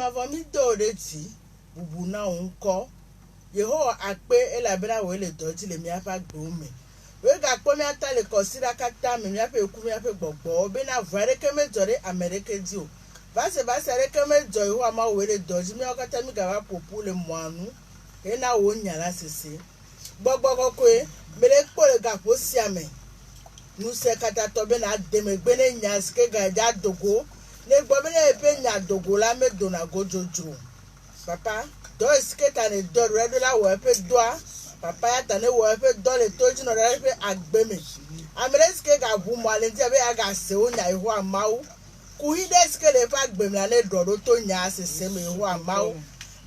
ma vomi do reti bubu na unko yeho akpe elabena we le doji le mi afa gbome we ga po mi ata le kosira kata mi afa eku mi afa gbogbo be na vare ke mejore amerike di o base reke mejo yeho ama we le doji mi okata mi ga wa popu le moanu e na wo nyala sese gbogbo koko e mere po le ga po si ame nu se kata to be na demegbe ne nya ske ga ja dogo ne gbo be ne pe nya dogo la me dona gojojo papa do sketa ne do regular wo pe doa papa ya tane wo pe do le toji no re pe agbeme amere ske ga bu mo ale ti be aga se o nya ihu amawu ku hi de ske le fa agbeme la le do to nya asese me ihu amawu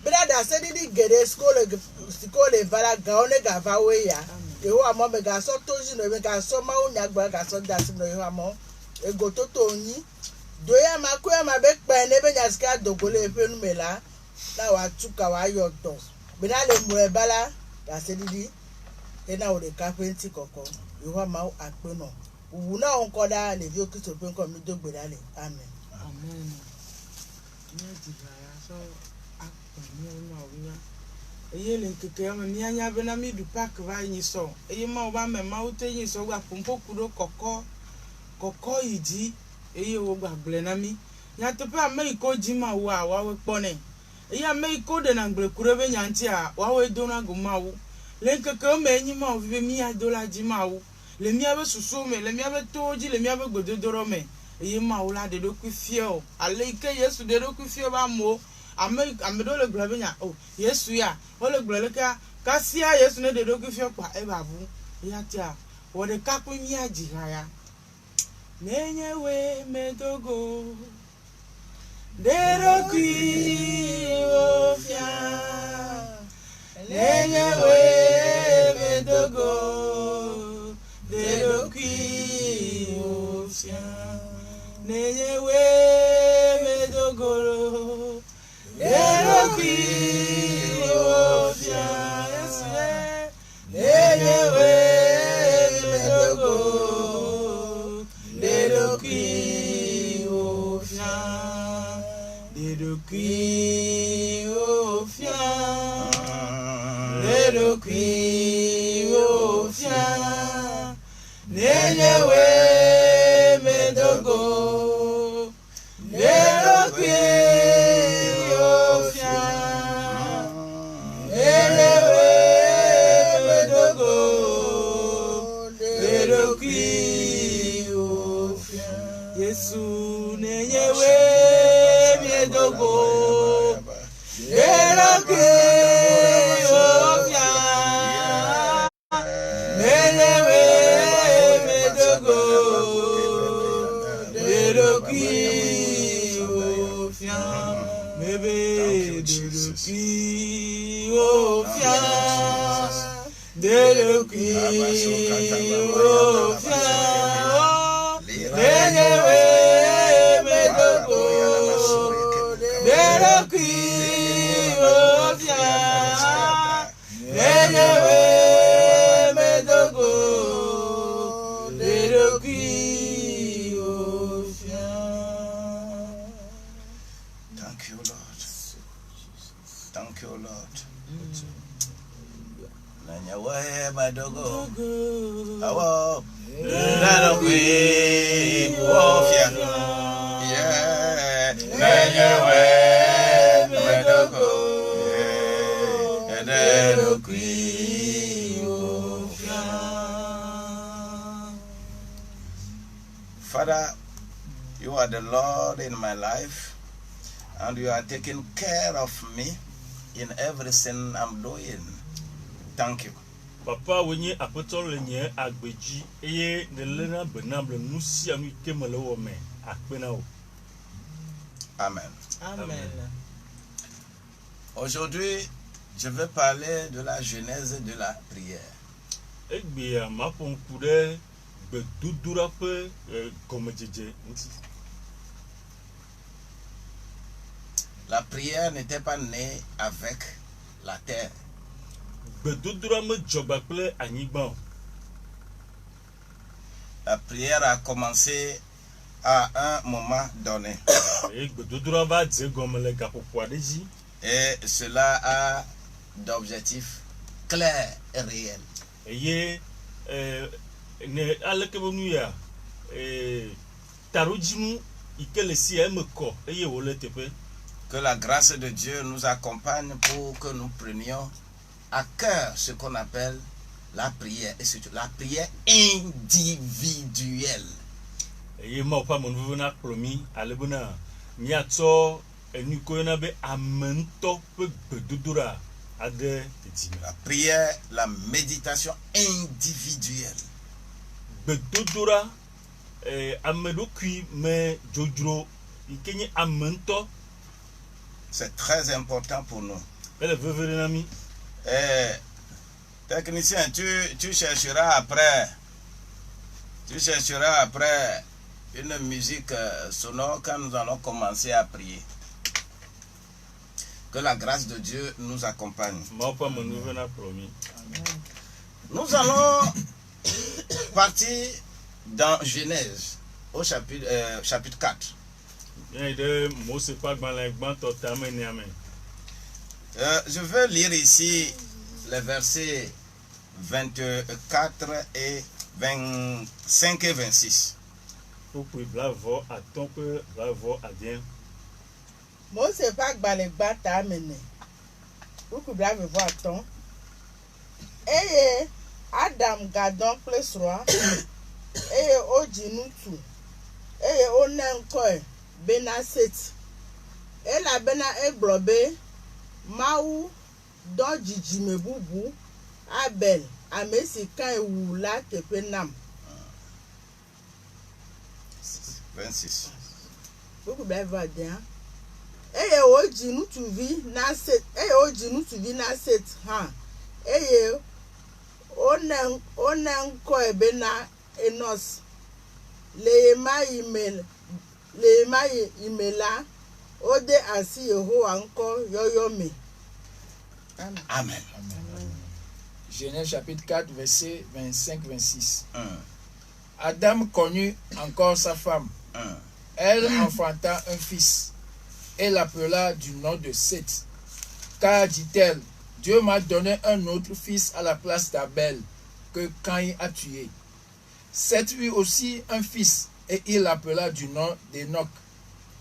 brother se didi gere skole vala ga one ga va we ya ihu amo me ga so toji no me ga so ma o nya gba ga so da si no ihu amo ego to yin do ya ma ku ya ma be pa ne be nya ske adogole pe nu me la na wa tuka wa yoto bina le mu ebala da se didi e na o de carpentry koko iwa ma akpe no wu na on koda le vi okito pe nko mi dogbe dale amen amen ni ti ya so akpe ni no awunya eye le keke ya mi anya be na mi du park va yin so eye ma o ba me ma o te yin so gba pompo kuro koko iji eye wo gbagble na mi nya to pe ame iko ji ma wa we pone iya me iko de na ngble kurebe nyanti a wa we do na go mawu le nkeke me nyi ma ovive mi a do la ji mawu le mi abe susu me le mi abe toji le mi abe gododoro me eye mawu la de do ku fie o ale ike Yesu de do ku fie ba mo ame do le gblebe nya o Yesu ya o le gblele ka sia Yesu ne de do ku fie pa e babu ya tia wo de ka ku mi aji ha ya nenye we me dogo Dero qui ofia Nenye we me dogo Dero qui ofia Nenye we me dogo Dero qui ofia Nenye we me dogo Dero qui ofia Le cri au fian, le cri au fian, nenyewe me dogo, le cri au fian, nenyewe me dogo, le cri au fian, Yesu nenyewe dogo Dero ki ofia Nenyewe me dogo Dero ki ofia Mebe Dero ki ofia Dero ki ofia Nenyewe me dogo Dero qui ofia, nenyewe me dogo, dero qui ofia. Thank you, Lord. Thank you, Lord. Nenyewe me dogo, awo, dero qui ofia. Yeah, nenyewe me dogo, dero qui ofia. Father, you are the Lord in my life, and you are taking care of me in everything I'm doing. Thank you. Papa wenye apotole nye agbeji eye ne lena benable nusi anu kemele wo me akpena o. Amen. Amen. Aujourd'hui, je vais parler de la genèse de la prière. Egbe mapon kude be dudura pe komejeje. La prière n'était pas née avec la terre. Be dudura me joba ple anyigba. La prière a commencé à un moment donné. eye gbedodoɖa va dze gɔme le gaƒoƒo aɖe dzi. Et cela a d'objectifs clairs et réels. Eye ne aleke be nu ya taɖodzinu yi ke le sia eme kɔ eye wòle teƒe. Que la grâce de Dieu nous accompagne pour que nous prenions à cœur ce qu'on appelle la prière, et surtout la prière individuelle. Eye Mawu ƒe amenuvevo na kplɔ mi ale bena míatsɔ enu ko yɔna be ame ŋutɔ ƒe gbedodoɖa ade dedime. La prière, la méditation individuelle. Gbedodoɖa ame ɖokui me dzodzro yi ke nye ame ŋutɔ C'est très important pour nous. ele veve ɖe na mi. Technicien, tu chercheras après une musique sonore quand nous allons commencer à prier. Que la grâce de Dieu nous accompagne. Mawu ƒe amenuvevo na kplɔ mi. Nous allons partir dans Genèse au chapitre 4. Míayi ɖe Mose ƒe agbalẽ gbãtɔ tame nea me. Je vais lire ici les versets 24 et 25 et 26. Kpukpui blavɔ atɔ̃ kple blavɔ adie. Mose ƒe agbalẽ gbãtɔ mene. Kpukpui blaeve-vɔ atɔ̃. Eye Adam gadɔ kple srɔ̃a. Eye wodzi ŋutsu. Eye wone ŋkɔe bena Set. Elabena egblɔ be Mawu dɔ dzidzime bubu Abel ame si Kain wu la teƒe nam. 26. Kpukpui blaeve-vɔ-adea. Eye wodzi ŋutsuvi na Set. Eye wodzi ŋutsuvi na Set hã. Eye wone ŋkɔe bena Enos. Le ɣe ma yi me la, wode asi Yehowa ŋkɔ yɔyɔ me. Amen. Amen. Genèse chapitre 4, verset 25-26. Adam connut encore sa femme. Elle enfanta un fils et l'appela du nom de Seth. Car, dit-elle, Dieu m'a donné un autre fils à la place d'Abel que Caïn a tué. Seth eut aussi un fils et il l'appela du nom d'Enoch.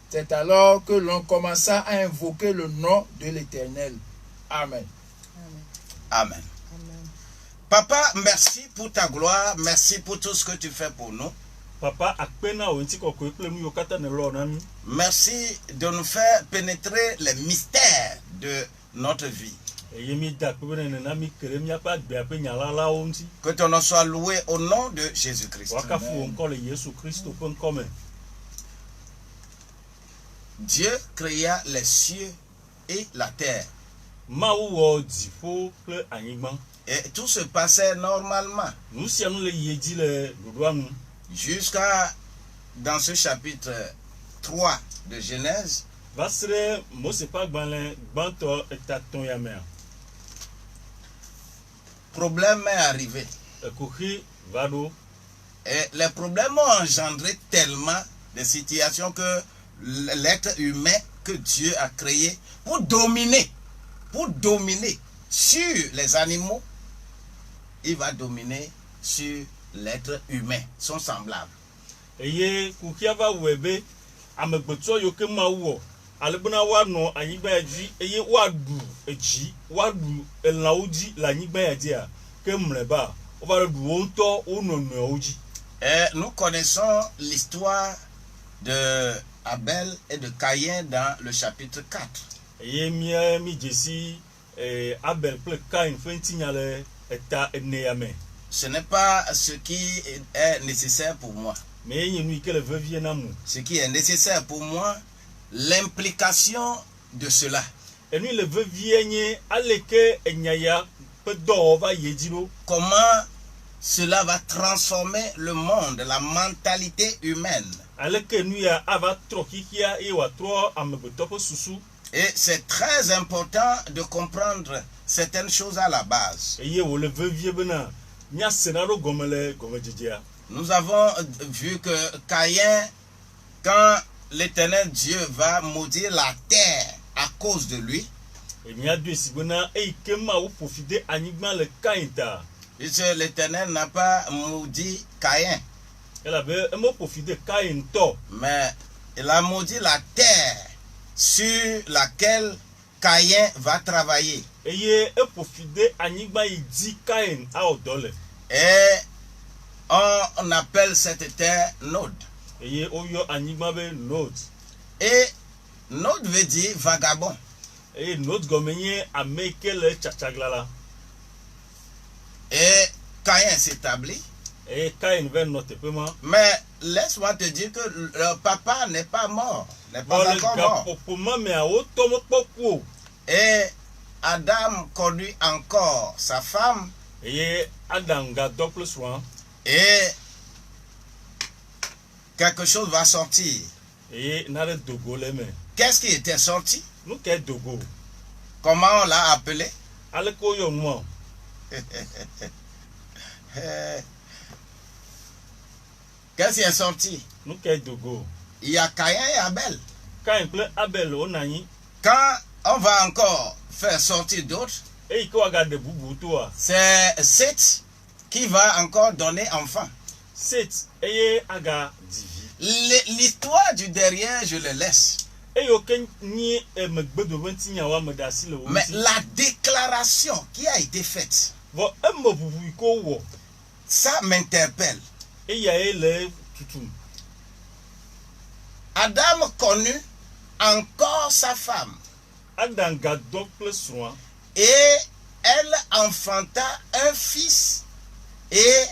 C'est alors que l'on commença à invoquer le nom de l'Éternel. Amen. Amen. Papa, merci pour ta gloire, merci pour tout ce que tu fais pour nous. Papa akpe na wo ŋuti kɔkɔe kple nu yiwo katã nèlɔ na mi. Merci de nous faire pénétrer les mystères de notre vie. Eye mi da akpe be nena mi ke ɖe míaƒe agbea ƒe nyalalawo ŋuti. Que ton nom soit loué au nom de Jésus-Christ. Wakafu wo ŋkɔ le Yesu Kristo ƒe ŋkɔ me. Dieu créa les cieux et la terre. Mawu wɔ dziƒo kple anyigba. Et tout se passait normalement. Nu sia nu le yie dzi le ɖoɖoa nu. Jusqu'à dans ce chapitre 3 de Genèse. Va se ɖe Mose ƒe agbalẽ gbãtɔ etatɔ̃ ya mea. Problème est arrivé. Ekoxi va ɖo. Et les problèmes ont engendré tellement de situations que l'être humain que Dieu a créé pour dominer sur les animaux, il va dominer sur l'être humain, son semblable. Eye kuxia va wɔe be amegbetɔ yiwo ke Mawu wɔ ale bena woanɔ anyigba ya dzi eye woaɖu edzi woaɖu elãwo dzi le anyigba ya dzia ke mlɔeba wova ɖe ɖu wo ŋutɔ wo nɔnɔewo dzi. Et nous connaissons l'histoire de Abel et de Caïn dans le chapitre 4. Eye mi dzesi Abel kple Cain ƒe ŋutinya le eta enea me. Ce n'est pas ce qui est nécessaire pour moi. Mais nye nu yi ke le vevie na mu. Ce qui est nécessaire pour moi, l'implication de cela. Enu le vevie nye aleke enya ya ƒe dɔwɔ va yi dzi ɖo. Comment cela va transformer le monde, la mentalité humaine. Aleke nu ya ava trɔ xixia eye wòatrɔ amegbetɔ ƒe susu. Et c'est très important de comprendre certaines choses à la base. Eye wòle vevie bena míasena ɖo gɔme le gɔmedzedzea. Nous avons vu que Caïn quand l'Éternel Dieu va maudire la terre à cause de lui, Emia du sibona kema ou profiter anigma le kainta. puisque l'Éternel n'a pas maudit Caïn, Elle avait un profiter kainto. mais il a maudit la terre sur laquelle Caïn va travailler. Eye profiter anigma idi kain a odole. Et on appelle cette terre Nod. Eye oyo anigma be note. Et Nod veut dire vagabond. Eye note gomenye ameke le chachaglala. Et Caïn s'établit. Eye kain ve note pema. Mais laisse-moi te dire que le papa n'est pas mort. N'est pas Ole encore ga mort. popoma me a otomo popo. Et Adam conduit encore sa femme. Eye Adam ga double soin. Et quelque chose va sortir. Eye nare dogo le me. Qu'est-ce qui était sorti? Nou ke dogo. Comment on l'a appelé? Ale ko yo no. Qu'est-ce qui est sorti? Nou ke dogo. Il y a Caïn et Abel. Kain ple Abel onani. Quand on va encore faire sortir d'autres, Eye ko aga de bubu toi. c'est Seth qui va encore donner enfant. Set eye aga divi. L'histoire du derrière, je le laisse. Eye oken ni megbedo wenti nya wa medasi le Mais wenti. la déclaration qui a été faite, Vo emmo bubu ko wo. ça m'interpelle. Eye e le tutum. Adam connut encore sa femme Adam ga double soin. et elle enfanta un fils et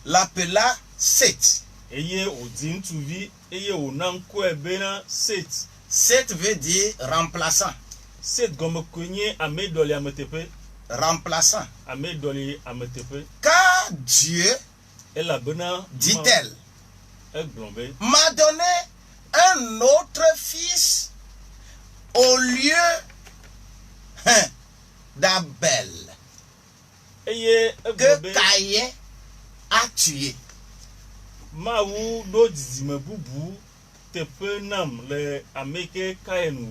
l'appela Seth. Eye odi ntuvi eye onan ko ebe na set. Seth veut dire remplaçant. Set gomme konye ame doli ametepe. Remplaçant. Ame doli ametepe. Car Dieu, E la bena dit-elle, e glombe. m'a donné un autre fils au lieu d'Abel Eye e que glombe. Caïn a tué. Ma wu do dizime bubu tepe nam le ameke kaenu.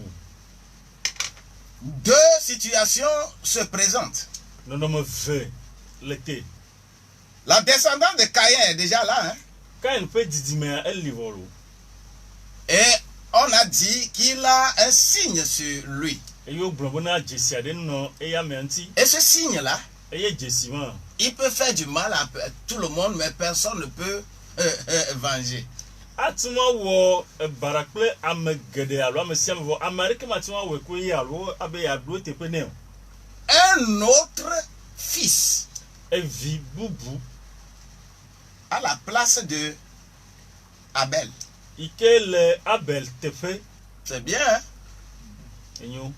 Deux situations se présentent. Nonome ve lete. La descendance de Caïn est déjà là. Hein? Kain pe dizime a el livolo. Et on a dit qu'il a un signe sur lui. Eyo glombe na jesi ade no eya menti. Et ce signe-là, Eye jesi man. il peut faire du mal à tout le monde, mais personne ne peut venger. Atima wo barakle amegede alo amesiam wo Amerika matima wo ko yi alo abe ya do tepe ne. Un autre fils Evi bubu à la place de Abel. ike le Abel tepe C'est bien, hein? enyo.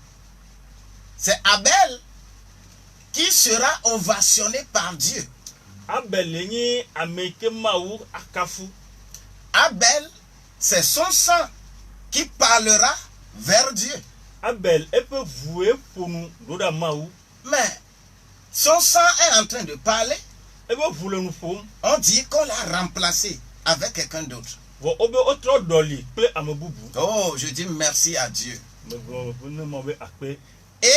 C'est Abel qui sera ovationné par Dieu. Abel enyi ameke mawu akafu. Abel, c'est son sang qui parlera vers Dieu. Abel epe voué ponu doda mawu. Mais son sang est en train de parler. Ebe voule nu fom. On dit qu'on l'a remplacé avec quelqu'un d'autre. Wo obe otro doli ple amebubu. Oh, je dis merci à Dieu. Me bro ne mo be akpe. Et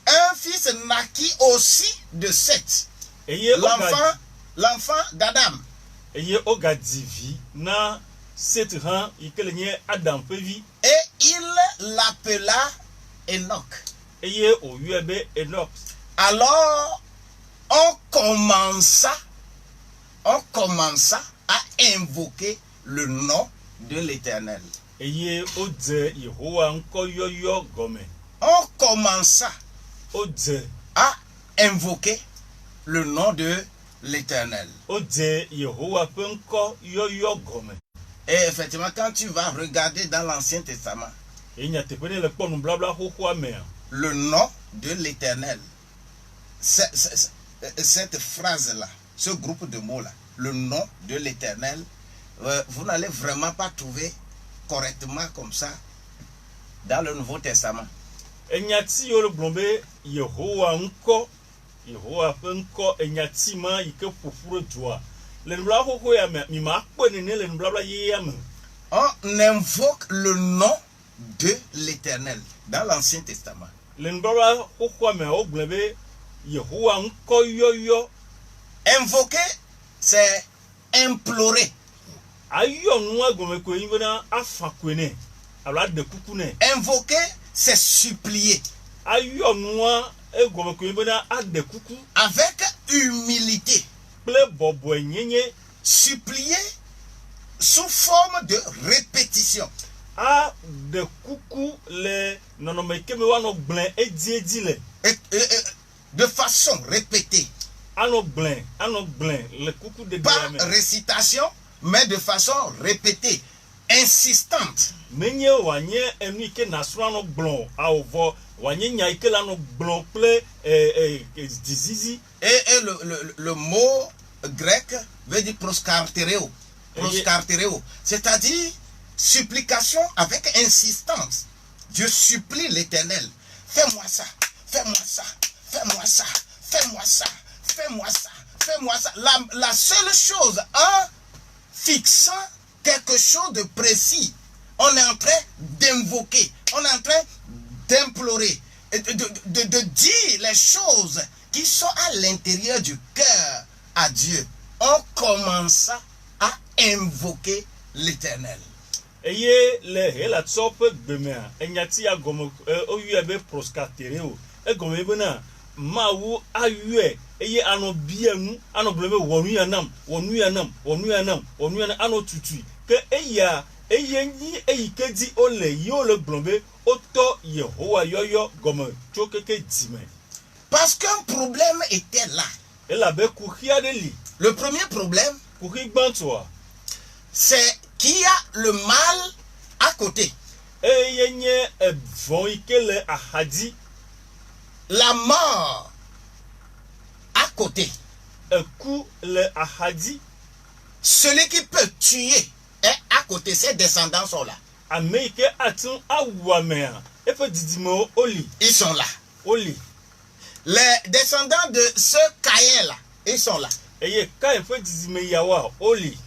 un fils naquit aussi de Seth, Eye oga l'enfant d'Adam. eye oga divi na set han ikele nye Adam pevi. Et il l'appela Enoch. Eye oyebe Enoch. Alors, on commença à invoquer le nom de l'Éternel. Eye ode Yehowa nko yoyo gome. On commença Ode à invoquer le nom de l'Éternel. ode Yehowa pe nko yoyo gome. Et effectivement, quand tu vas regarder dans l'Ancien Testament, Enya tepene le ponu blabla hoho ame. le nom de l'Éternel, cette phrase-là, ce groupe de mots-là, le nom de l'Éternel, vous n'allez vraiment pas trouver correctement comme ça dans le Nouveau Testament. Enyati yo le blombe Yehowa nko pe nko enyati ma ike fufuro joa. Le blabla hoho ya me mi ma akpo nene le blabla ye ya me. on invoque le nom de l'Éternel dans l'Ancien Testament. Lendora kokwa me oglebe Yehowa nko yoyo. Invoquer, c'est implorer. Ayo nwa gomeko yibona afakwene. Ala de kukune. Invoquer, c'est supplier. Ayo nwa egomeko yibona ade kuku. Avec humilité. Ple bobo nyenye. Supplier sous forme de répétition. A de kuku le nonomeke me wano blen edi le. De façon répétée. Ano blen le kuku de Pas récitation, mais de façon répétée, insistante. Menye wanye enu ke nasra no blon a ovo wanye nya ike la no blon ple dizizi. Et le mot grec veut dire proskartereo. Proskartereo, c'est-à-dire supplication avec insistance. Dieu supplie l'Éternel. Fais-moi ça, fais-moi ça, fais-moi ça, fais-moi ça, fais-moi ça, fais-moi ça. La seule chose, en fixant quelque chose de précis, on est en train d'invoquer, on est en train d'implorer, de dire les choses qui sont à l'intérieur du cœur à Dieu. On commence à invoquer l'Éternel. Eye le hela tsope gbemea enyati agomo oyuebe proskatereo egome bena mawu ayue eye ano bienu ano bleme wonu yanam ano tutu ke eye nyi eyikedi ole yole blombe oto Yehowa yoyo gomo chokeke dime. Parce qu'un problème était là. Ela be kuhia de li. Le premier problème, Kuhi gbantoa. c'est qu'il y a le mal à côté. Eye nye evon ikele ahadi. La mort à côté. Eku le ahadi. Celui qui peut tuer est à côté. Ses descendants sont là. Amerike atun awamea. Efe didimo oli. Ils sont là. Oli. Les descendants de ce Caïn là, ils sont là. Eye ka efe didime yawa oli.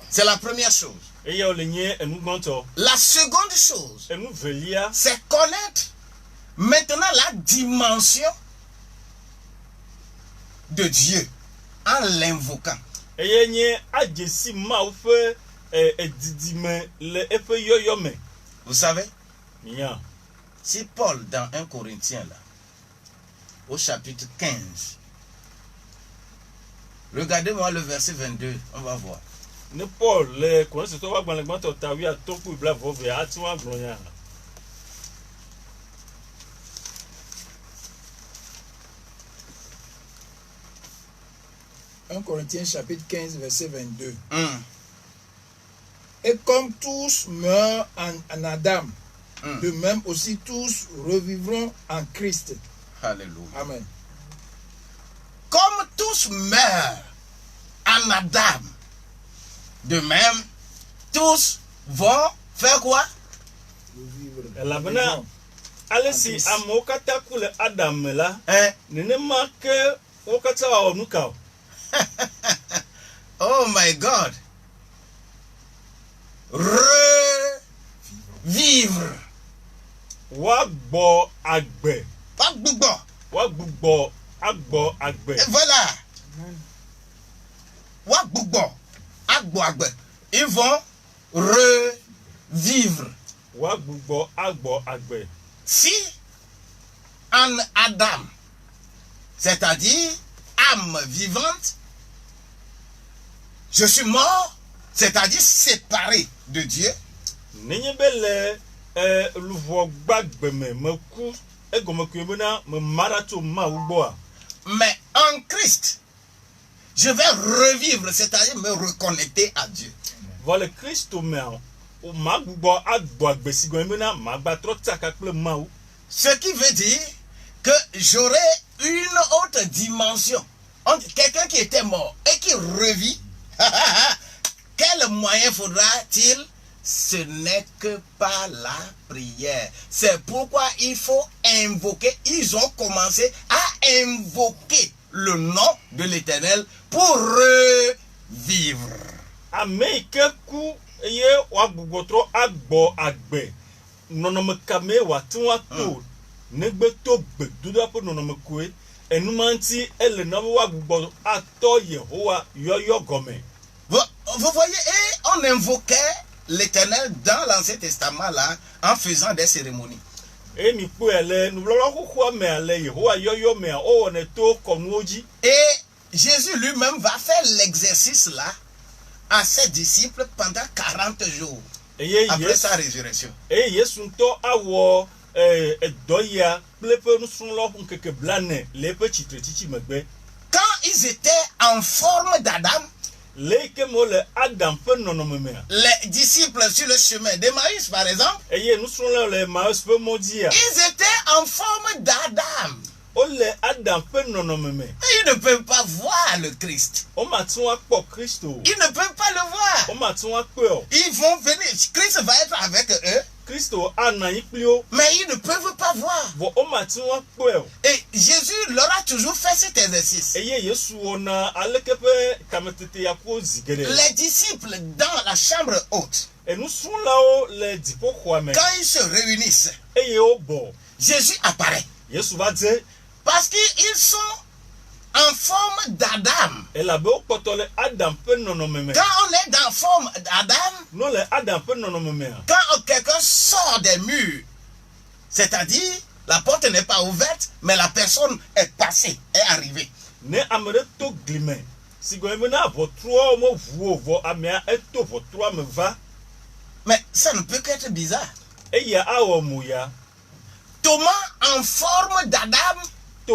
C'est la première chose. Eye olenye enu gbanto. La seconde chose, Enu velia. c'est connaître maintenant la dimension de Dieu en l'invoquant. Eye nye adjesi ma ufe didime le efe yoyome. Vous savez, Nya. si Paul dans 1 Corinthiens là, au chapitre 15, regardez-moi le verset 22, on va voir. Ne Paul le kon se to wa gban le gbanto tawi atoku ibla vove ati wa glonya. 1 Corinthiens chapitre 15 verset 22. Et comme tous meurent en Adam, de même aussi tous revivront en Christ. Alléluia. Amen. Comme tous meurent en Adam, de même, tous vont faire quoi? Revivre. La bena alesi amokata kule Adam la. Hein? Nene make okata wa onuka. Oh my God. Revivre. Wa gbo agbe. Pas gbugbo. Wa gbugbo agbo agbe. Et voilà. Wa gbugbo. Agbo agbe. Ils vont revivre. Wa gbugbo agbo agbe. Si en Adam, c'est-à-dire âme vivante, je suis mort, c'est-à-dire séparé de Dieu. Nenye bele luvo gbagbe me ku egome ku ebena me marato ma ugbo. Mais en Christ, je vais revivre, c'est-à-dire me reconnecter à Dieu. Voilà Christo me o ma gbugbo agbo agbe sigo ebena ma gba trota kakple ma u. Ce qui veut dire que j'aurai une autre dimension. Quelqu'un qui était mort et qui revit, quel moyen faudra-t-il? Ce n'est que par la prière. C'est pourquoi il faut invoquer. Ils ont commencé à invoquer le nom de l'Éternel pour revivre. ame ke ku eye wa gbugbotro agbo agbe nonome kame wa tiwa to negbe to gbe duda po nonome kue enumanti ele na wa gbugbo ato Yehowa yoyo gome. Vous voyez, et on invoquait l'Éternel dans l'Ancien Testament là en faisant des cérémonies. Et Jésus lui-même va faire l'exercice là à ses disciples pendant 40 jours après sa résurrection. Quand ils étaient en forme d'Adam, les disciples sur le chemin d'Emmaüs par exemple, ils étaient en forme d'Adam. Et ils ne peuvent pas voir le Christ. Ils ne peuvent pas le voir. Ils vont venir. Christ va être avec eux. Mais ils ne peuvent pas voir. Et Jésus leur a toujours fait cet exercice. Les disciples dans la chambre haute, quand ils se réunissent, Jésus apparaît. Parce qu'ils sont en forme d'Adam. Quand on est dans forme d'Adam, quand quelqu'un sort des murs, c'est-à-dire la porte n'est pas ouverte, mais la personne est passée, est arrivée. Mais ça ne peut qu'être bizarre. Thomas en forme d'Adam ne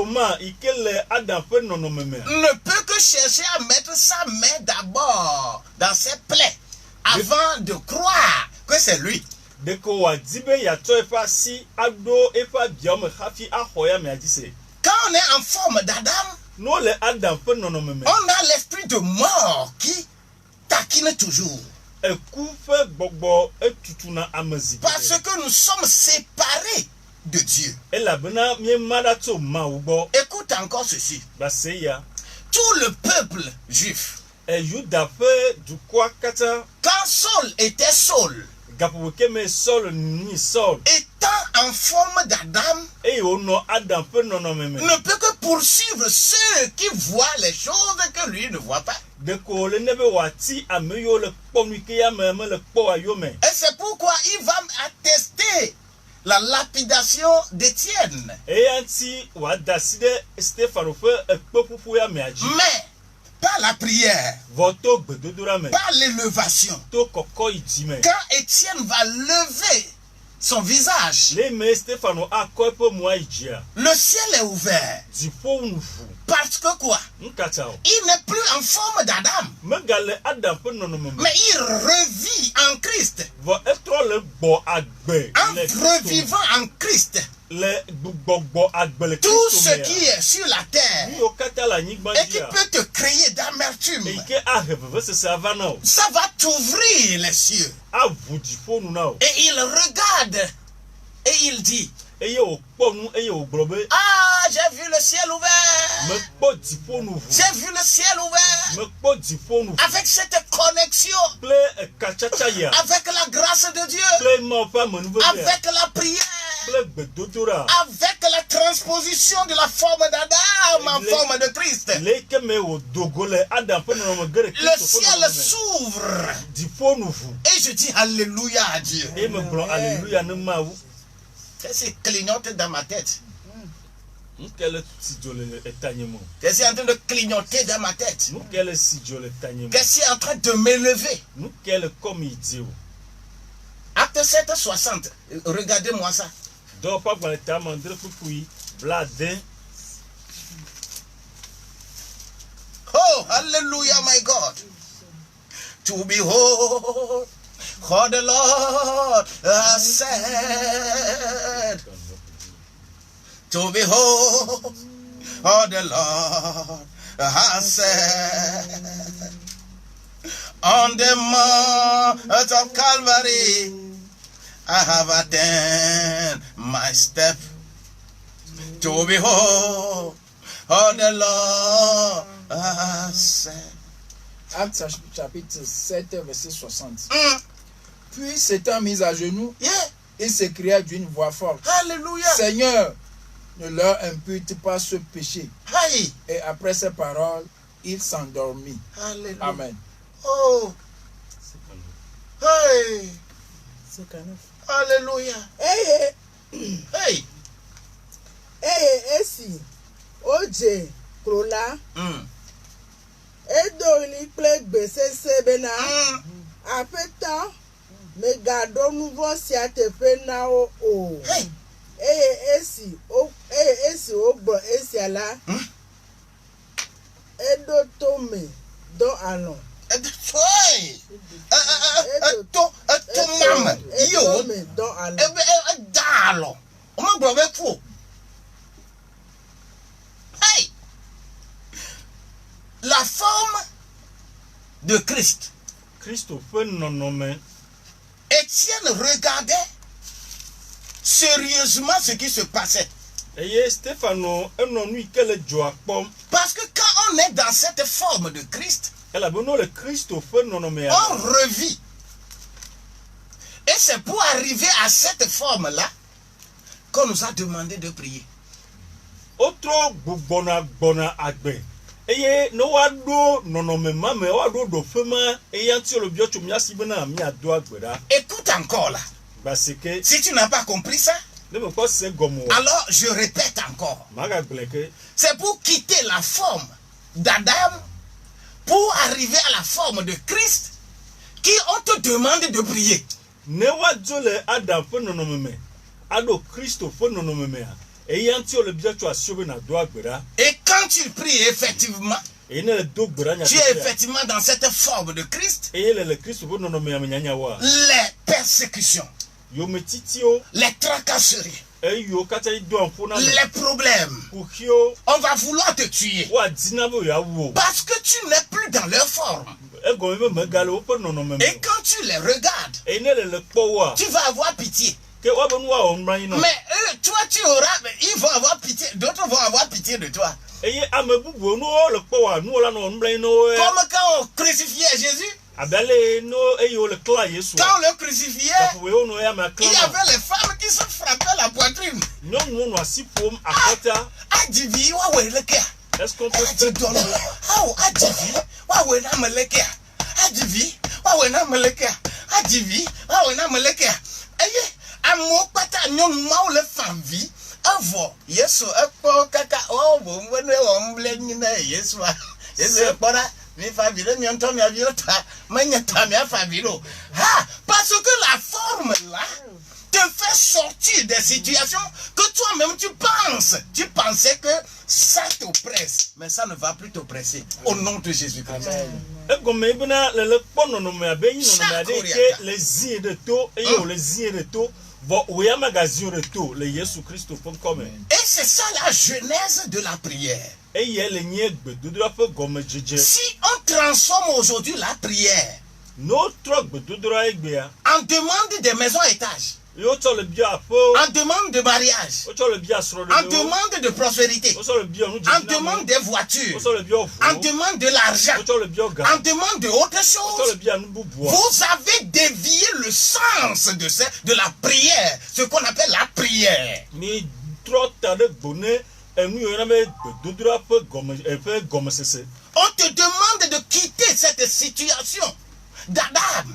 peut que chercher à mettre sa main d'abord dans ses plaies avant de croire que c'est lui. Quand on est en forme d'Adam, on a l'esprit de mort qui taquine toujours. Parce que nous sommes séparés de Dieu. Écoute encore ceci. Tout le peuple juif, quand Saul était Saul, étant en forme d'Adam, ne peut que poursuivre ceux qui voient les choses que lui ne voit pas. Et c'est pourquoi il va attester la lapidation d'Étienne. Mais par la prière, par l'élévation, quand Étienne va lever son visage, le ciel est ouvert. Parce que quoi? Il n'est plus en forme d'Adam, mais il revit en Christ. En revivant en Christ, tout ce qui est sur la terre et qui peut te créer d'amertume, ça va t'ouvrir les cieux. Et il regarde et il dit: ah, j'ai vu le ciel ouvert. J'ai vu le ciel ouvert. Avec cette connexion, avec la grâce de Dieu, avec la prière, avec la transposition de la forme d'Adam en forme de Christ, le ciel s'ouvre. Et je dis alléluia à Dieu. Qu'est-ce qui clignote dans ma tête? Qu'est-ce qui est en train de clignoter dans ma tête? Qu'est-ce qui est en train de m'élever? Acte 7, 60. Regardez-moi ça. Oh, hallelujah, my God. To behold, for the Lord has said. To behold, oh, the Lord has said. On the mount of Calvary, I have attained my step. To behold, oh, the Lord has said. Actes chapitre 7, verset 60. Mm. Puis s'étant mis à genoux, Yeah. il s'écria d'une voix forte, Alléluia. Seigneur, ne leur impute pas ce péché. Aïe. Et après ces paroles, il s'endormit. Alléluia. Amen. Oh. Hey. 59. Alléluia. Eye Hey. esi oje krola Mm. edoli kple gbesese bena Mm. aƒetɔ megaɖo nu vɔ̃ sia teƒe na wo o. Hey. eye esi wogblɔ esia la Mm. eɖo tome dɔ alɔ. Hey. To mama. Yo. Etome dɔ alɔ. Dalo. On m'a gros avec fou. Hey. La forme de Christ. Kristo ƒe nɔnɔme. Étienne regardait sérieusement ce qui se passait. Eye Stefano enɔ nu yi ke le dzoa kpɔm. Parce que quand on est dans cette forme de Christ, Elabena le Kristo ƒe nɔnɔmea. on revit. Et c'est pour arriver à cette forme-là qu'on nous a demandé de prier. Wotro gbugbɔna gbɔna agbe. Eye ne woaɖo nɔnɔme ma me woaɖo ɖoƒe ma eya ŋuti le biɔ tso mía si bena míado agbe ɖa. Écoute encore là. Gbase ke Si tu n'as pas compris ça, ne me kpɔ se gɔme o. alors je répète encore. Magagblẽ ke. C'est pour quitter la forme d'Adam pour arriver à la forme de Christ qui on te demande de prier. Ne woadzo le Adam ƒe nɔnɔme me aɖo Kristo ƒe nɔnɔme mea eya ŋuti le biɔ tso asio bena do agbe ɖa. Et quand tu pries effectivement, Eye ne le do gbe ɖa tu es nyateƒea. effectivement dans cette forme de Christ, Eye le Kristo ƒe nɔnɔmea me nyanyawoa. les persécutions, Yometitiwo les tracasseries, eyiwo katã do amƒo na me. les problèmes, Kuxiwo on va vouloir te tuer woadina be yeawu o. parce que tu n'es plus dans leur forme. Egɔme be megale woƒe nɔnɔme me. Et quand tu les regardes, Eye ne le kpɔwoa tu vas avoir pitié. ke woabe nu woawɔ numlanyi na. Mais eux, toi, tu auras, mais ils vont avoir pitié, d'autres vont avoir pitié de toi. Eye ame bubuwo ne wo le kpɔwoa nu la nɔ numlanyi na wo. Comme quand on crucifiait Jésus, Abe ale no eye wo le klã Yesu. quand on le crucifiait, Taƒowoe wo nɔ eya me il y klã. avait les femmes qui se frappaient la poitrine. Nyɔnuwo nɔ asi ƒom akɔta. Adivi, wa we lekea. Est-ce qu'on peut Adi dɔlɔ. Awo adivi, wa we na me lekea. Adivi, wa we na me lekea. Adivi, wa we na me lekea. Eye, amewo kpata nyɔnu mawo le favi. Avɔ Yesu ekpɔ kaka bo mbe ne wɔ mble nyi na Yesua. Yesu ekpɔ ɖa. Mi fa vi ɖe mi ŋutɔ mia viwo ta menye ta mia fa vi ɖo. Ah, parce que la forme là te fait sortir des situations que toi-même tu penses. Tu pensais que ça t'oppresse, mais ça ne va plus t'oppresser. Au nom de Jésus-Christ. egɔme bena le kpɔ nɔnɔme abe yi nɔnɔme aɖe yi ke le zie ɖe to eye wo le zie ɖe to vɔ wo ya magazi ɖe to le Yesu Kristo ƒe ŋkɔme. Et c'est ça la genèse de la prière. Eye le nye gbedodoɖa ƒe gɔmedzedze. Si on transforme aujourd'hui la prière Ne wotrɔ gbedodoɖa egbea en demande de maison étage, ye wotsɔ le bia aƒewo, en demande de mariage, wotsɔ le bia en srɔ̃ɖeɖewo, demande de prospérité, wotsɔ le bia en nudzidzi demande des voitures, wotsɔ le bia en ʋuwo, demande de l'argent, wotsɔ le bia en ga, demande de autre wotsɔ chose. le bia nu bubua. Vous avez dévié le sens de la prière, ce qu'on appelle la prière. Mi trɔ ta ɖe gbo ne enu yiwo yɔna be gbedodoɖa ƒe gɔmesese. On te demande de quitter cette situation d'Adam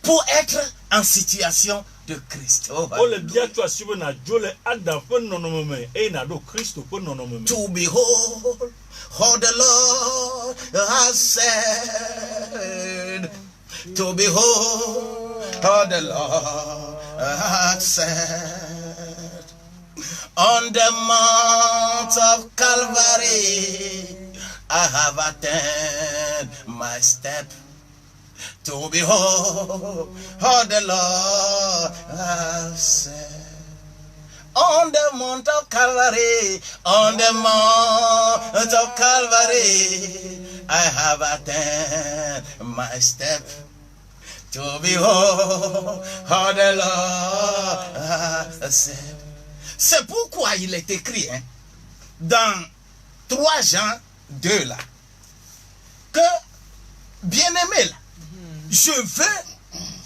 pour être en situation de Christ. Oh, Wole bia tso asi be nadzo le Adam ƒe nɔnɔme me eye naɖo Kristo ƒe nɔnɔme me. to behold how the Lord has said. To behold how the Lord has said. On the mount of Calvary, I have attained my step. To behold how the Lord has said. On the mount of Calvary, on the mount of Calvary, I have attained my step. To behold how the Lord has said. C'est pourquoi il est écrit dans 3 Jean 2 là, que bien-aimés, là, je veux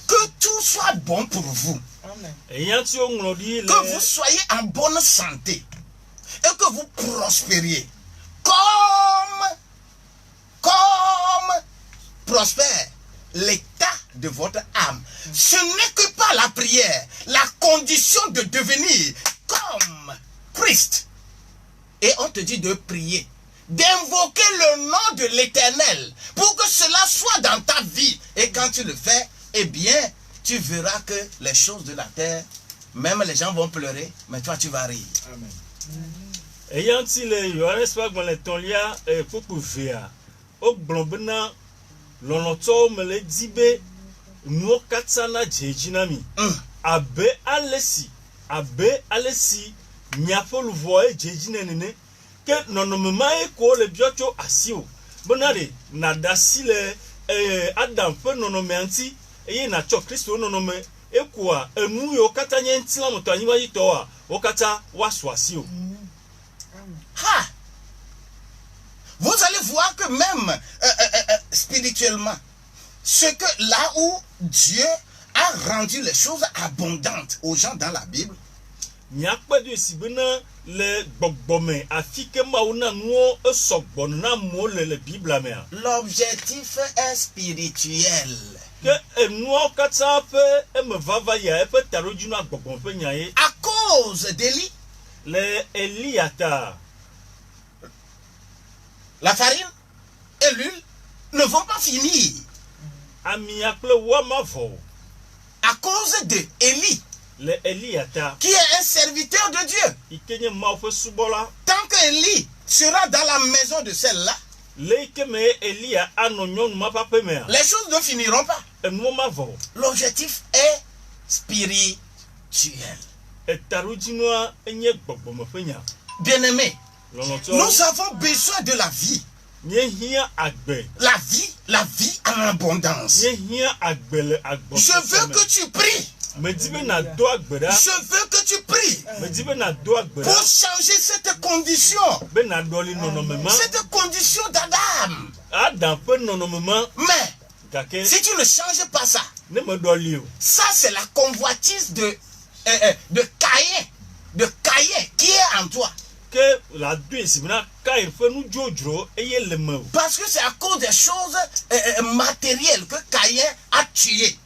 que tout soit bon pour vous. Amen. èyàn tí ó ń lò ní Que vous ilẹ̀ soyez en bonne santé et que vous prospériez comme prospère l'état de votre âme. Ce n'est que par la prière, la condition de devenir comme Christ. Et on te dit de prier, d'invoquer le nom de l'Éternel pour que cela soit dans ta vie. Et quand tu le fais, eh bien, tu verras que les choses de la terre, même les gens vont pleurer, mais toi tu vas rire. Amen. èyàn tí le Yohanes ƒe agbalẽtɔ̃lia kpokpo vea ó gblɔ bena lɔlɔ̃tɔwo me le di be nuwo katã na dze edzi na mi abe ale si miaƒe luʋɔ edze edzi ne nene ke nɔnɔme mae ko le biɔ tso asiwò bena ɖe nàɖe asi le Adam ƒe nɔnɔmea ŋuti eye nàtsɔ Kristo nɔnɔme ekoa enu yiwo katã nye ŋutilãmetɔ anyigbadzitɔwoa wo katã woasɔ asiwò. Ah! Vous allez voir que même spirituellement, ce que là où Dieu a rendu les choses abondantes aux gens dans la Bible, miakpɛ do esi bena le gbɔgbɔme afi ke Mawu na nuwo esɔgbɔ na amewo le Biblia mea l'objectif est spirituel. ke enuawo katã ƒe emevava yia eƒe taɖodzinu agbɔgbɔ ƒe nya ye À cause d'Élie, le Elia ta la farine et l'huile ne vont pas finir. amia kple woama vɔ o. À cause de Élie, le Elia ta qui est un serviteur de Dieu. yi ke nye Mawu ƒe subɔla Tant que Élie sera dans la maison de celle-là, le yi ke me Elia anɔ nyɔnu ma ƒe aƒe mea les choses ne finiront pas. enuwo ma vɔ o. L'objectif est spirituel. Etaɖodzinua enye gbɔgbɔme ƒe nya Bien-aimés, lɔlɔ̃tɔ nous avons besoin de la vie. míehiã agbe La vie en abondance. míehiã agbe le Je veux agbɔsɔsɔ que tu pries. me medi be nàdo agbe ɖa Je veux que tu pries medi be nàdo agbe pour ɖa changer cette condition. be nàɖɔli nɔnɔme ma Cette condition d'Adam. Adam ƒe nɔnɔme ma Mais gake si tu ne changes pas ça, ne meɖɔli o ça c'est la convoitise de Caïn. De Caïn qui est en toi. ke lado esi bena Kain ƒe nu dzodzro eye le me o Parce que c'est à cause des choses matérielles que Caïn a tué.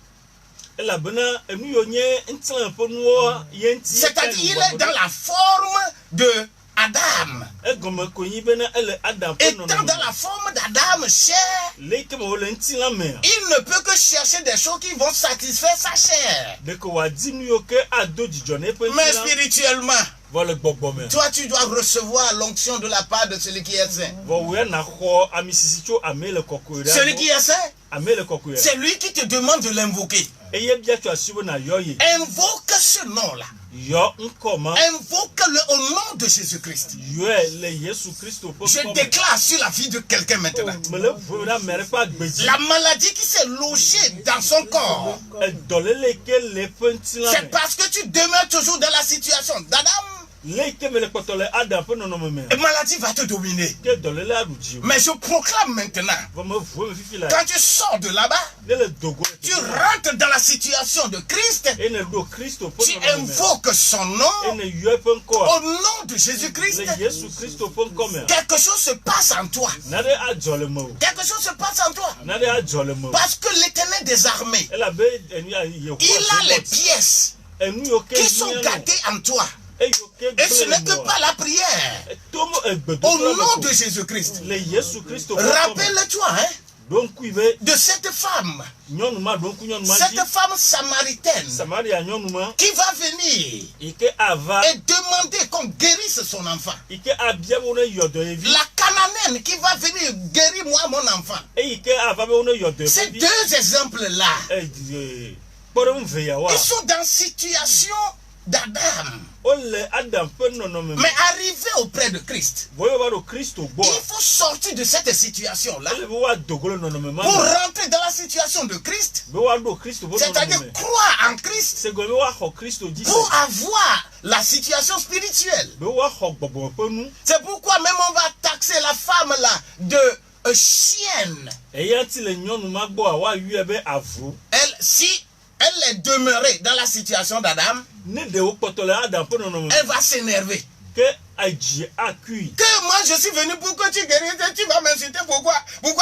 elabena enu yiwo nye ŋutilã ƒe nuwo ye ŋuti C'est-à-dire il est dans la forme de Adam. egɔme ko nyi bena ele Adam ƒe Étant dans nɔnɔme la forme d'Adam chair, le yi ke me wole ŋutilã mea il ne peut que chercher des choses qui vont satisfaire sa chair. ɖeke wòadi nu yiwo ke ado dzidzɔ ne eƒe Mais ŋutilã spirituellement, vɔ le gbɔgbɔme toi tu dois recevoir l'onction de la part de celui qui est saint. vɔ wo ya naxɔamisisi tso ame le kɔkɔe ɖe Celui qui est saint, ame le kɔkɔe c'est lui qui te demande de l'invoquer. eye bia tso asi be nàyɔ ye Invoque ce nom-là. yɔ ŋkɔ ma Invoque-le au nom de Jésus-Christ. yɔe le Yesu Kristo ƒe Je ŋkɔ me déclare sur la vie de quelqu'un maintenant. mele ʋuɛ ɖe ame ɖe ƒe agbe dzi La maladie qui s'est logée dans son corps, edɔléle yi ke le ƒe ŋutilã c'est me parce que tu demeures toujours dans la situation d'Adam. le yi ke me le kpɔtɔ le Adam ƒe nɔnɔme me La maladie va te dominer. ke dɔléle aɖu dzi o Mais je proclame maintenant, vɔ me ʋuɛ me fifi la quand tu sors de là-bas, ne le dogo le tu teƒe ma. rentres dans la situation de Christ, eye ne ɖo Kristo ƒe tu nɔnɔme me invoques son eye nom ne yɔ eƒe ŋkɔa au nom de Jésus-Christ. le Yesu Kristo ƒe ŋkɔ mea Quelque chose se passe en toi. naɖe adzɔ le me o Quelque chose se passe en toi. naɖe adzɔ le me o Parce que l'Éternel des armées, elabe enu ya Yehowa il a les Zeŋgɔt, pièces enu yiwo ke qui sont hiã gardées en toi. eyiwo ke Et ce gblẽ n'est que le par la prière. tom Au egbedodo nom de Jésus-Christ. le Yesu Kristo ƒe ŋkɔ me Rappelle-toi ɖo ŋkui be de cette femme. nyɔnu ma ɖo ŋku nyɔnu ma dzi Cette femme samaritaine Samaria nyɔnu ma qui va venir yi ke ava et demander qu'on guérisse son enfant. yi ke abia be wo ne yɔ dɔyevi La Cananéenne qui va venir guérir moi mon enfant. eyi ke ava be wo ne yɔ Ces dɔyevi deux exemples-là, kpɔɖeŋu veyawoa ils sont dans situation d'Adam. wole Adam ƒe nɔnɔme me Mais arrivé auprès de Christ, vɔ ye va ɖo Kristo il gbɔa faut sortir de cette situation-là ele be woadogo le nɔnɔme ma pour me rentrer dans la situation de Christ. be woaɖo Kristo ƒe C'est-à-dire nɔnɔme me croire en Christ se gɔme be woaxɔ Kristo dzi pour se avoir la situation spirituelle. be woaxɔ gbɔgbɔme ƒe nu C'est pourquoi même on va taxer la femme là de chienne, eya ti le nyɔnu ma gbɔ a woayɔe be avu. si elle est demeurée dans la situation d'Adam, Ne ɖewo kpɔtɔ le Adam ƒe nɔnɔme elle va s'énerver. ke adzi akui. Que moi je suis venu pour que tu guérisses, tu vas m'insulter, pourquoi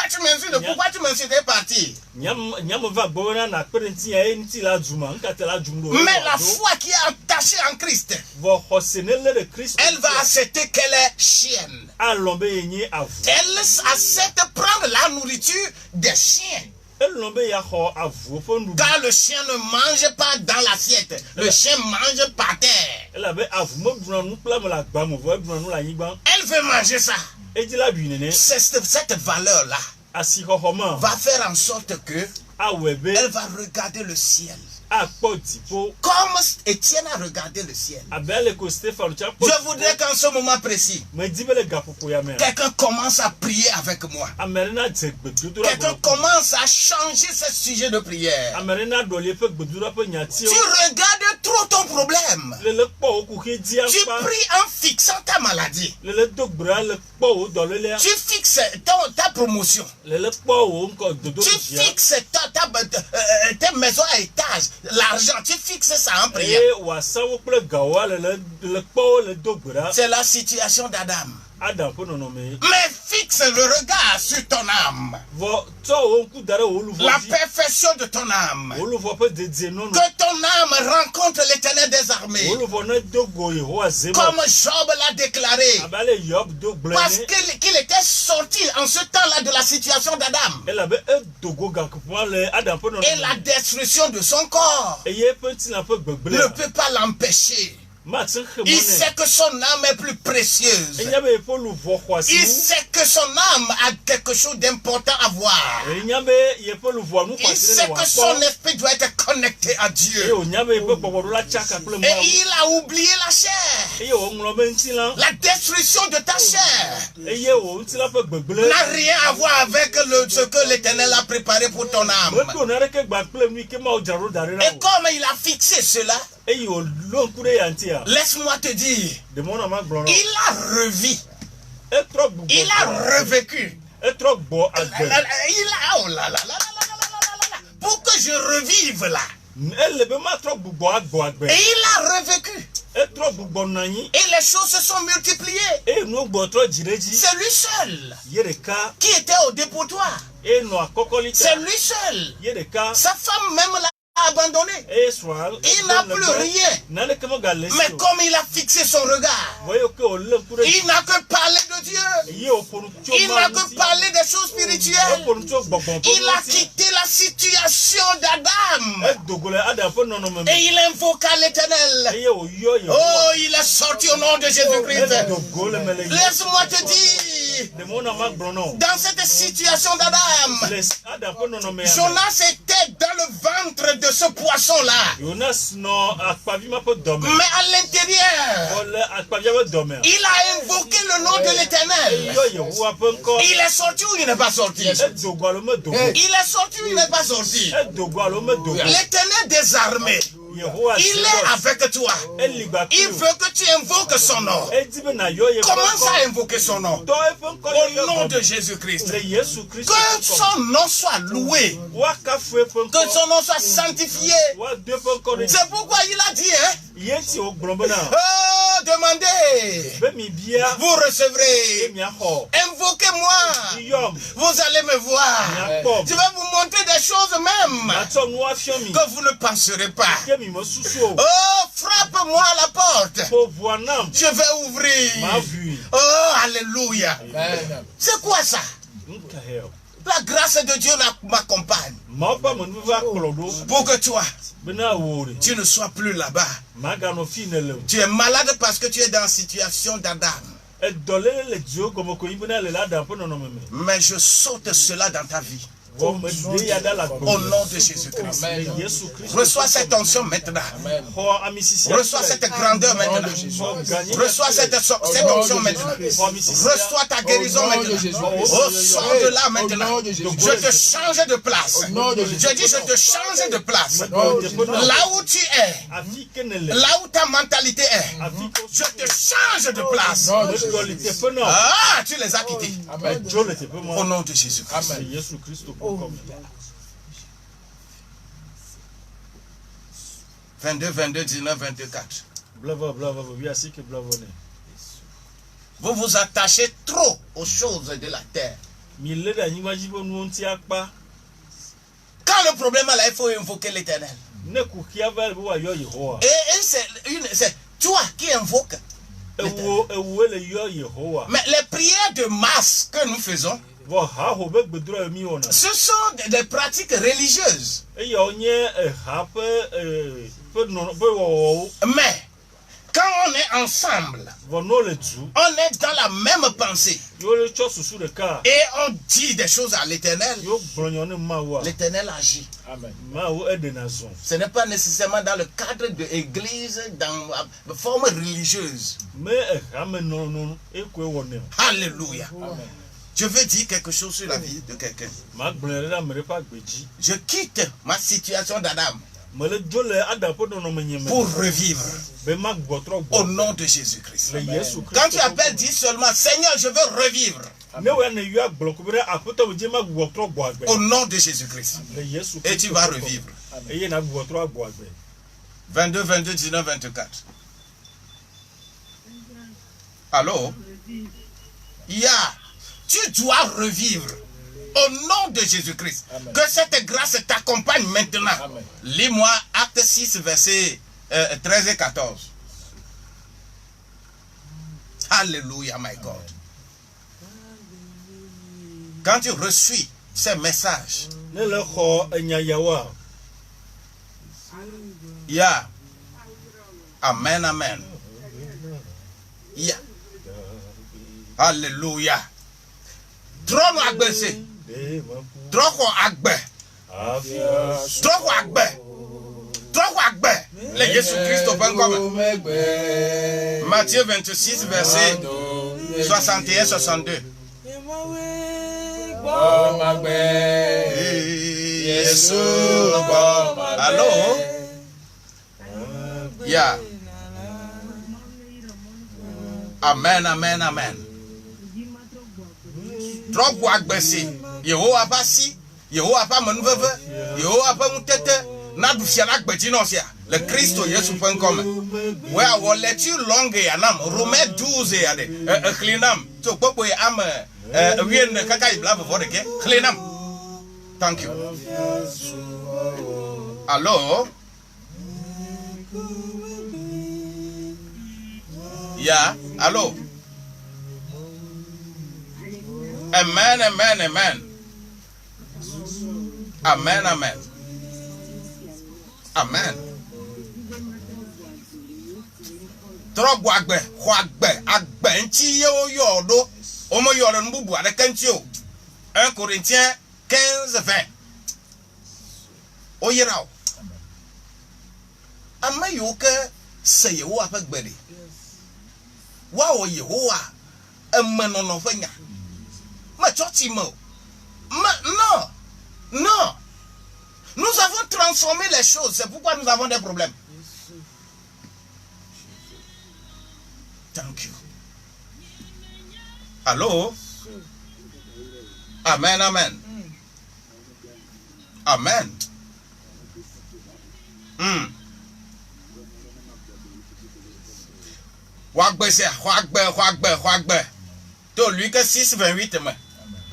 tu m'insultes, pourquoi tu m'insultes et parti. Nyame va gbɔ bena nakpe ɖe ŋuti ya ye ŋuti la dzuma ŋkate la dzum ɖo. Mais la foi qui est attachée en Christ, Vɔ xɔse ne lé ɖe Kristu. elle va accepter qu'elle est chienne. Alɔ̃ be yenye avu. Elle accepte prendre la nourriture des chiens. Elɔ̃ be yaxɔ avuwo ƒe nuɖuɖu. Car le chien ne mange pas dans l'assiette, le chien mange par terre. Elabe avu meɖuna nu kple ame le agba me vɔ eɖuna nu le anyigba. Elle veut manger ça. Edi la ɖui nene. Cette valeur-là Asixɔxɔ me va faire en sorte que awɔe be elle va regarder le ciel. akpɔ dziƒo Comme Étienne a regardé le ciel. abe ale ko Stefano tsa kpɔ. Je voudrais qu'en ce moment précis, Medi be le gaƒoƒo ya mea. quelqu'un commence à prier avec moi. Ame ɖe na dze gbedodoɖa Quelqu'un commence à changer ce sujet de prière. Ame ɖe na ɖɔli eƒe gbedodoɖa ƒe Tu nyatiwo. regardes trop ton problème. Lele kpɔ wo kuxe di Tu akpa. pries en fixant ta maladie. Lele do gbra le kpɔ wo dɔlélia. Tu fixes ta promotion. Lele kpɔ wo ŋkɔ dodo Tu dzia. fixes tes maisons à étage, l'argent, tu fixes ça en prière. Eye wòasawo kple gawoa lele kpɔ wo le do gbra. C'est la situation d'Adam. Adam ƒe nɔnɔme. Mais fixe le regard sur ton âme. Vɔ tsɔ wo ŋku da ɖe wo luvɔ La dzi. perfection de ton âme. Wo luvɔ ƒe dedie nɔnɔ. Que ton âme rencontre l'Éternel des armées. Wo luvɔ ne do go Yehowa zema. Comme Job l'a déclaré. Abe ale Yob do gblɔe Parce ne. qu'il était sorti en ce temps-là de la situation d'Adam. Elabe edogo gakuƒoa le Adam ƒe Et la nɔnɔme. destruction de son corps Eye eƒe ŋutilã ƒe ne gbegblẽ. peut pas l'empêcher. Mate xe Il mɔ sait nɛ. que son âme est plus précieuse. Enya be yeƒe luvɔ xɔasi Il wu. sait que son âme a quelque chose d'important à voir. Enya be yeƒe luvɔa nu Il xɔasi sait ɖe que le son wòakpɔ. esprit doit être connecté à Eye Dieu. wònya be yeƒe gbɔgbɔ ɖo la tsaka kple Et Mawu. il a oublié la chair. Eye wòŋlɔ be ŋutilã. La destruction de ta chair Eye wò ŋutilã ƒe gbegblẽ. n'a rien à voir avec ce que l'Éternel a préparé pour ton âme. Meɖo naneke gba kple nu yi ke Mawu dzra ɖo da ɖe na Et wò. comme il a fixé cela, Eye wòlɔ ŋku ɖe ya ŋutia. laisse-moi te dire, Demɔna ma gblɔ nɔ. il a revu, Etrɔ gbugbɔ. il a revécu. Etrɔ gbɔ agbe. Il a, oh là là là là là là là là, pour que je revive là. Ele be matrɔ gbugbɔ agbɔ agbe. Et il a revécu. Etrɔ gbugbɔ nɔ anyi. Et les choses se sont multipliées. Eye nu gbɔ trɔ dzi ɖe dzi. C'est lui seul Ye ɖeka. qui était au dépotoir. Eye nɔ akɔkɔli C'est ta. lui seul. Ye ɖeka. Sa femme même l'a abandonné. Eye srɔ̃a. Il n'a plus rien. Naneke megale si Mais o. comme il a fixé son regard, Voyez que wòlé ŋku ɖe dzi. il n'a que parlé de Dieu. Ye wòƒo nu tso Il n'a Mawu que ŋuti. parlé des choses spirituelles. Eƒo nu tso gbɔgbɔ ƒe Il a ŋuti. quitté la situation d'Adam. Edogo le Adam ƒe nɔnɔme me. Et il invoqua l'Éternel. Eye wòyɔ Oh, Yehowa. il est sorti au nom de Jésus-Christ. Edogo le me le yi. Laisse-moi te dire, Demɔna ma gblɔ nɔ. dans cette situation d'Adam, Le Adam ƒe nɔnɔme ya me. Jonas était dans le ventre de ce poisson-là. Jonas nɔ akpavi ma ƒe dɔme. Mais à l'intérieur, Wòle akpavia ƒe dɔmea. il a invoqué le nom de l'Éternel. Eyɔ Yehowa ƒe ŋkɔ. Il est sorti ou il n'est pas sorti? Edogo alo medogo. Il est sorti ou il n'est pas sorti? Edogo alo medogo. L'Éternel des armées, Yehowa il est avec toi. Eli gba Il kpli o. veut que tu invoques son nom. Edi be na yɔ ye ƒe Commence à ŋkɔ. invoquer son nom. Tɔ eƒe ŋkɔ Au ye nom de yɔ Jésus-Christ. le Yesu Kristu Que ƒe ŋkɔ. son nom soit loué. Woakafu eƒe Que ŋkɔ. son nom soit sanctifié. Woado eƒe ŋkɔ ɖe. C'est pourquoi il a dit, hein? Ye ŋuti wògblɔ bena. Oh, demandez. Be mi bia. Vous Be recevrez. miaxɔ. Invoquez-moi. Yɔm. Vous allez me voir. Miakpɔm. Je vais vous montrer des choses même Matsɔ nu afiɔ mi. que vous ne penserez pas. Ke mi me susu o. Oh, frappe-moi à la porte. Ƒo ʋua nam. Je vais ouvrir. Ma vui. Oh, alléluia. Amen. C'est quoi ça? Nuka hɛ o. La grâce de Dieu m'accompagne Mawu ƒe amenuva kplɔ ɖo. pour que toi, Bena wò ɖe. tu ne sois plus là-bas. Maganɔ fi ne le o. Tu es malade parce que tu es dans la situation d'Adam. Edɔléle le dziwo gɔme ko yi bena le la Adam ƒe nɔnɔme me. Mais je saute cela dans ta vie. Vɔ me de ya da la Au nom de Jésus-Christ. Amen. Le Yesu Kristo. Reçois cette onction maintenant. Amen. Xɔ amisisi. Reçois cette grandeur maintenant. Reçois cette onction maintenant. Reçois ta guérison Au nom de maintenant. Jésus. Oh, sors de là Au maintenant. nom de Jésus. Je te change de place. Au nom de Jésus. Je dis, je te change de place. Là Là où tu es, afi kenele. là où ta mentalité est, Afi ko. je te change de place. Au nom de Le Jésus. le te pe na. Ah, tu les as quittés. Amen. Jo le te pe Au mo. nom de Jésus-Christ. Le Amen. Yesu Kristo ko kom. 22, 22, 19, 24. Blava blava bi asike blava ne. Vous vous attachez trop aux choses de la terre. Mi le da nyima jibo nu nti akpa. Quand le problème est là, il faut invoquer l'éternel. Ne ku kia va bo wa yo Yehowa. Et c'est toi qui invoques. Ewo le yo Yehowa. Mais les prières de masse que nous faisons, Bo ha ho be gbedura mi wona. ce sont des pratiques religieuses. E yo nye ha pe no pe wo Mais quand on est ensemble, wo no le tu. on est dans la même pensée Yo le cho susu de ka. et on dit des choses à l'éternel, Yo blonyo ne ma wa. l'éternel agit. Amen. Ma wo e de na son. Ce n'est pas nécessairement dans le cadre de l'église, dans la forme religieuse. Me ha me no e ko wo ne. Alléluia. Amen. Je veux dire quelque chose sur la vie de quelqu'un. Ma blonyo da me pa gbeji. Je quitte ma situation d'Adam Me le jo le ada po no no me nyeme. pour revivre Be ma gbotro au gbo. nom de Jésus-Christ. Le Yesu Kristo. Quand tu appelles, dis seulement, Seigneur, je veux revivre Ne we ne yo agblo ko be apoto je ma gbotro gbo agbe. au nom de Jésus-Christ. Le Yesu Et tu vas revivre. Eye na gbotro agbo agbe. 22, 22, 19, 24. Allô? Tu dois revivre au nom de Jésus-Christ. Amen. Que cette grâce t'accompagne maintenant. Amen. Lis-moi Acte 6, versets 13 et 14. Alléluia, my God. Quand tu reçois ces messages, Ne le xɔ enya yawa. Amen, amen. Alléluia. Trône agbese. Trône agbe. Trône agbe. Trône agbe. Le Jésus Christ au pain comme. Matthieu 26, verset 61-62. Allô? Amen, amen, amen. Trop agbesi. Yehowa pa si. Yehowa pa menveve. Yehowa pa mutete. Na dufia na gbeti no sia. Le Christo Yesu pen come. We are let you long ya nam. Romains 12 ya de. Khlinam. To popo ya am wien kaka ibla before de ke. Khlinam. Thank you. Allô? Allô? Amen, amen, amen. Amen, amen. Amen. Trop agbe, agbe nti yo yodo. Omo yodo mbubu ade kanti o. 1 Corinthiens 15, 20. Oyirao. Ama yoke se Yehowa pa gbede. Wa o Yehowa emeno no fanya. Ma chotimo. Non. Non. Nous avons transformé les choses, c'est pourquoi nous avons des problèmes. Thank you. Allô? Amen, amen. Amen. Wagbe. To Luc 6, 28.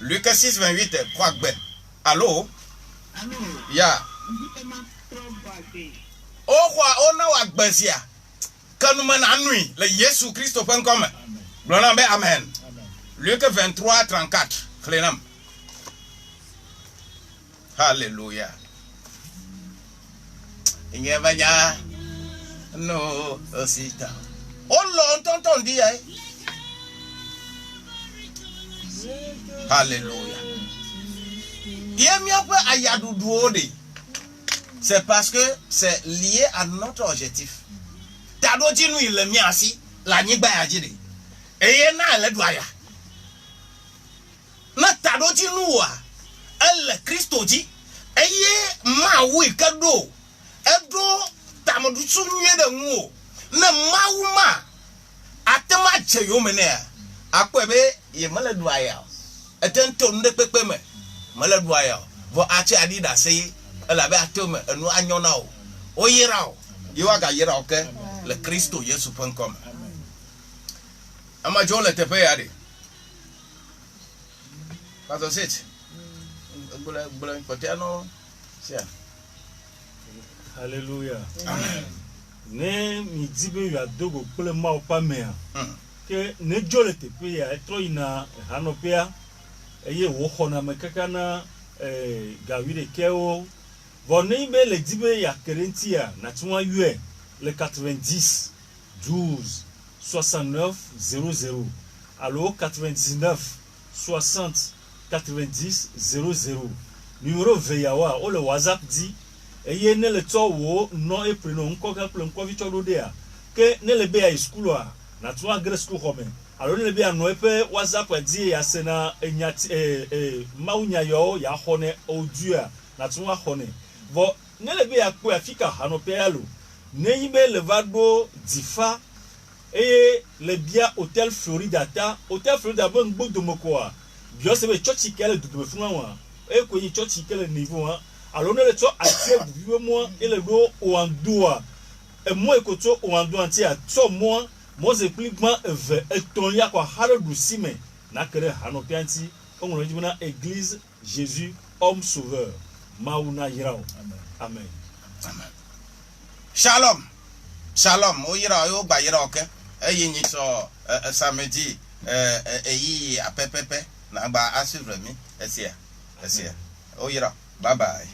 Luc 6, 28. Wagbe. Allô? Ona wagbesia. Kanuman anui. Le Yesu Christo pen comme. Blonambe amen. Luc 23, 34. Clénam. Alléluia. Ingevanya. No, osita. Oh l'entend dit. Alléluia. C'est parce que c'est lié à notre objectif. Tado nous il est mis assis, la nyigba ya jide. Eye na le doya. Na tado nous wa, el Christo ji, eye ma wi kado, edo tamodu sunye de ngo, na mauma, atema cheyo mene, akwebe ye male doya. Etento nde pepe me, male doya. Vo ache adida seye, la be atome enu anyona o oyira o yiwa ga yira o ke le Kristo Yesu .com ama jo le tepe ya de pastor sit bula kotiano sia Alléluia. Amen. Ne mi dibe ya dogo kule ma opa mea ke ne jo le tepe ya etro ina hanopea eye wo khona mekaka na gawire keo. Bon, nous les dibé ya Kerentia, natuma yue le 90 12 69 00. Alors 99 60 90 00. Numéro veyawa o le WhatsApp dit eye ne le to wo non e prénom ko ka plan ko vicho do dia ke ne le be ya school a natuma grade school home. Alors ne le be ya no e pe WhatsApp dit ya sena enyati maunya yo ya hone audio natuma hone. Bon, ne le be akpo afika hanopealo. Ne yibe le vado difa et le bia Hôtel Floridata. Hôtel Florida bon gbodo mokoa. Bio sebe church kele dudu funwa. E ko yi church kele niveau hein. Alors ne le to atie buwe mo et le do oandoa. E mo ekoto oandoa antia to mo ze pliquement e ton ya kwa haro du sime na kere hanopianti on jibuna église Jésus homme sauveur. Mauna yirao. Amen. Amen. Shalom. Shalom. O yira yo ba yira oke. Eyi ni so samedi eyi apepepe na ba asuvre mi. Esia. O yira. Bye bye.